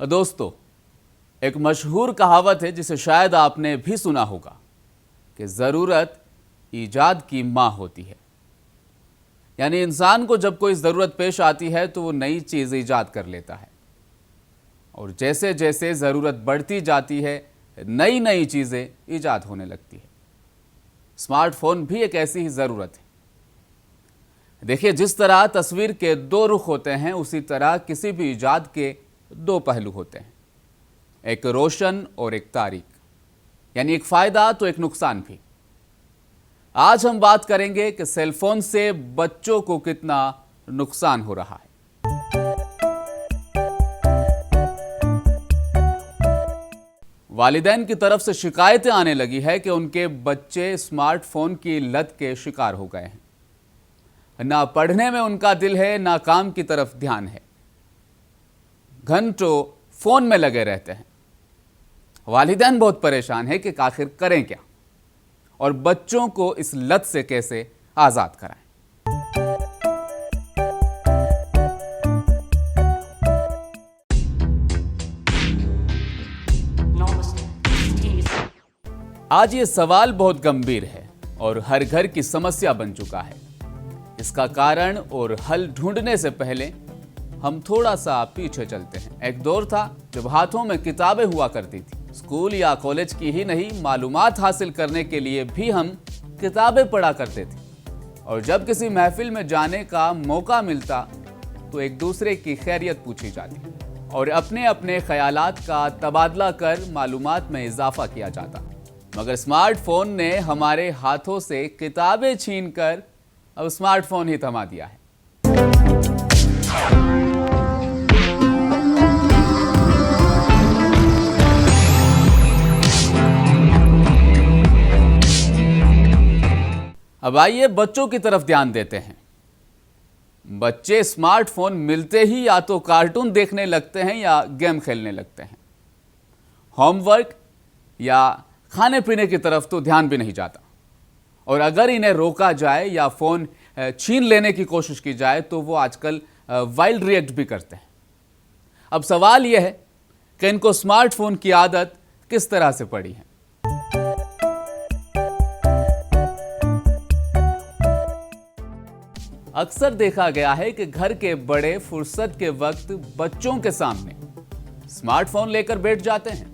दोस्तों, एक मशहूर कहावत है जिसे शायद आपने भी सुना होगा कि ज़रूरत ईजाद की माँ होती है। यानी इंसान को जब कोई ज़रूरत पेश आती है तो वो नई चीज़ ईजाद कर लेता है और जैसे जैसे ज़रूरत बढ़ती जाती है नई नई चीज़ें ईजाद होने लगती है। स्मार्टफोन भी एक ऐसी ही ज़रूरत है। देखिए, जिस तरह तस्वीर के दो रुख होते हैं उसी तरह किसी भी ईजाद के दो पहलू होते हैं, एक रोशन और एक तारीक, यानी एक फ़ायदा तो एक नुकसान भी। आज हम बात करेंगे कि सेलफोन से बच्चों को कितना नुकसान हो रहा है। वालिदैन की तरफ से शिकायतें आने लगी है कि उनके बच्चे स्मार्टफोन की लत के शिकार हो गए हैं। ना पढ़ने में उनका दिल है, ना काम की तरफ ध्यान है, घंटों फोन में लगे रहते हैं। वालिदैन बहुत परेशान है कि आखिर करें क्या और बच्चों को इस लत से कैसे आजाद कराएं। आज ये सवाल बहुत गंभीर है और हर घर की समस्या बन चुका है। इसका कारण और हल ढूंढने से पहले हम थोड़ा सा पीछे चलते हैं। एक दौर था जब हाथों में किताबें हुआ करती थी। स्कूल या कॉलेज की ही नहीं, मालूमात हासिल करने के लिए भी हम किताबें पढ़ा करते थे और जब किसी महफिल में जाने का मौका मिलता तो एक दूसरे की खैरियत पूछी जाती और अपने अपने ख्यालात का तबादला कर मालूमात में इजाफा किया जाता। मगर स्मार्टफोन ने हमारे हाथों से किताबें छीनकर अब स्मार्टफोन ही थमा दिया है। अब आइए बच्चों की तरफ ध्यान देते हैं। बच्चे स्मार्टफोन मिलते ही या तो कार्टून देखने लगते हैं या गेम खेलने लगते हैं। होमवर्क या खाने पीने की तरफ तो ध्यान भी नहीं जाता और अगर इन्हें रोका जाए या फ़ोन छीन लेने की कोशिश की जाए तो वो आजकल वाइल्ड रिएक्ट भी करते हैं। अब सवाल यह है कि इनको स्मार्टफोन की आदत किस तरह से पड़ी है। अक्सर देखा गया है कि घर के बड़े फुर्सत के वक्त बच्चों के सामने स्मार्टफोन लेकर बैठ जाते हैं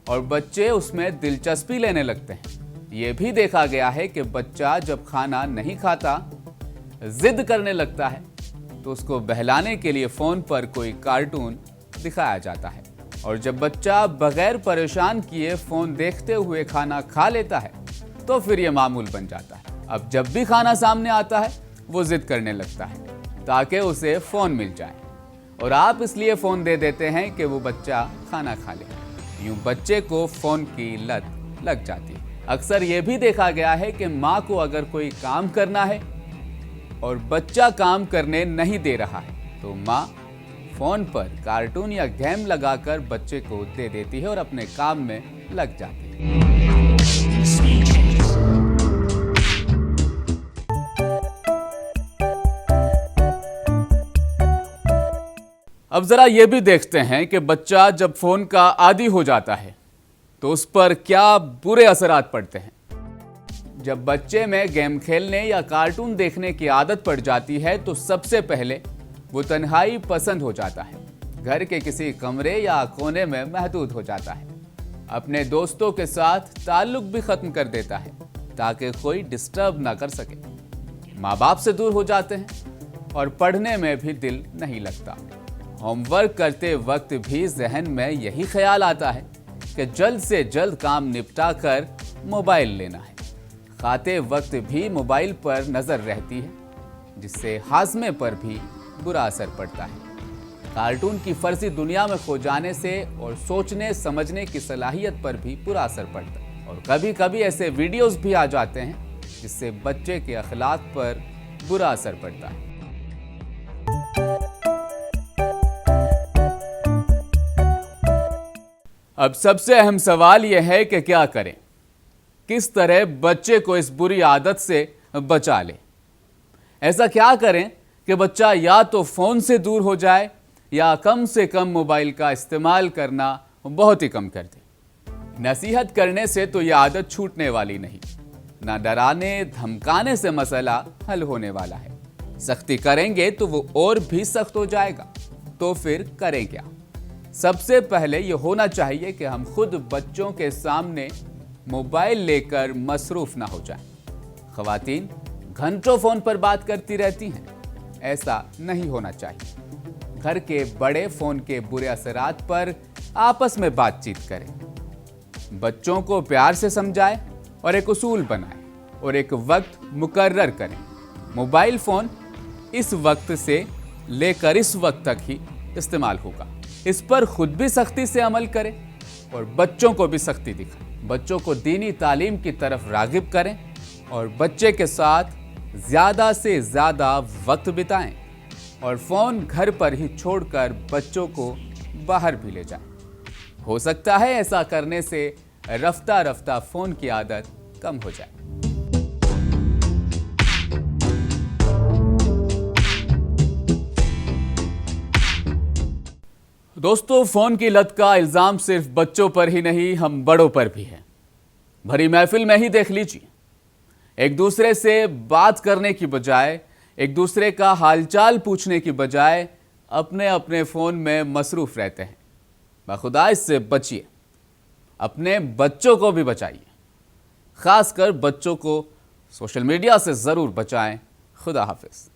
और बच्चे उसमें दिलचस्पी लेने लगते हैं। यह भी देखा गया है कि बच्चा जब खाना नहीं खाता, जिद करने लगता है तो उसको बहलाने के लिए फोन पर कोई कार्टून दिखाया जाता है और जब बच्चा बगैर परेशान किए फोन देखते हुए खाना खा लेता है तो फिर यह मामूल बन जाता है। अब जब भी खाना सामने आता है वो जिद करने लगता है ताकि उसे फोन मिल जाए और आप इसलिए फोन दे देते हैं कि वो बच्चा खाना खा ले। यूं बच्चे को फोन की लत लग जाती है। अक्सर ये भी देखा गया है कि माँ को अगर कोई काम करना है और बच्चा काम करने नहीं दे रहा है तो माँ फोन पर कार्टून या गेम लगाकर बच्चे को दे देती है और अपने काम में लग जाती है। अब जरा ये भी देखते हैं कि बच्चा जब फोन का आदी हो जाता है तो उस पर क्या बुरे असरात पड़ते हैं। जब बच्चे में गेम खेलने या कार्टून देखने की आदत पड़ जाती है तो सबसे पहले वो तन्हाई पसंद हो जाता है, घर के किसी कमरे या कोने में महदूद हो जाता है, अपने दोस्तों के साथ ताल्लुक भी खत्म कर देता है ताकि कोई डिस्टर्ब ना कर सके। माँ बाप से दूर हो जाते हैं और पढ़ने में भी दिल नहीं लगता। होमवर्क करते वक्त भी जहन में यही ख्याल आता है कि जल्द से जल्द काम निपटा कर मोबाइल लेना है। खाते वक्त भी मोबाइल पर नज़र रहती है जिससे हाजमे पर भी बुरा असर पड़ता है। कार्टून की फर्जी दुनिया में खो जाने से और सोचने समझने की सलाहियत पर भी बुरा असर पड़ता है और कभी कभी ऐसे वीडियोस भी आ जाते हैं जिससे बच्चे के अखलाक पर बुरा असर पड़ता है। अब सबसे अहम सवाल यह है कि क्या करें, किस तरह बच्चे को इस बुरी आदत से बचा लें। ऐसा क्या करें कि बच्चा या तो फ़ोन से दूर हो जाए या कम से कम मोबाइल का इस्तेमाल करना बहुत ही कम कर दें। नसीहत करने से तो यह आदत छूटने वाली नहीं, ना डराने धमकाने से मसला हल होने वाला है। सख्ती करेंगे तो वो और भी सख्त हो जाएगा। तो फिर करें क्या? सबसे पहले ये होना चाहिए कि हम खुद बच्चों के सामने मोबाइल लेकर मसरूफ ना हो जाएं। ख़वातीन घंटों फोन पर बात करती रहती हैं, ऐसा नहीं होना चाहिए। घर के बड़े फोन के बुरे असरात पर आपस में बातचीत करें, बच्चों को प्यार से समझाएं और एक उसूल बनाएं और एक वक्त मुकर्रर करें। मोबाइल फोन इस वक्त से लेकर इस वक्त तक ही इस्तेमाल होगा। इस पर खुद भी सख्ती से अमल करें और बच्चों को भी सख्ती दिखाएं। बच्चों को दीनी तालीम की तरफ रागिब करें और बच्चे के साथ ज़्यादा से ज़्यादा वक्त बिताएं और फ़ोन घर पर ही छोड़कर बच्चों को बाहर भी ले जाएं। हो सकता है ऐसा करने से रफ्ता रफ्ता फ़ोन की आदत कम हो जाए। दोस्तों, फोन की लत का इल्जाम सिर्फ बच्चों पर ही नहीं, हम बड़ों पर भी है। भरी महफिल में ही देख लीजिए, एक दूसरे से बात करने की बजाय, एक दूसरे का हालचाल पूछने की बजाय अपने अपने फोन में मसरूफ रहते हैं। बखुदा इससे बचिए, अपने बच्चों को भी बचाइए। खासकर बच्चों को सोशल मीडिया से जरूर बचाएं। खुदा हाफिज।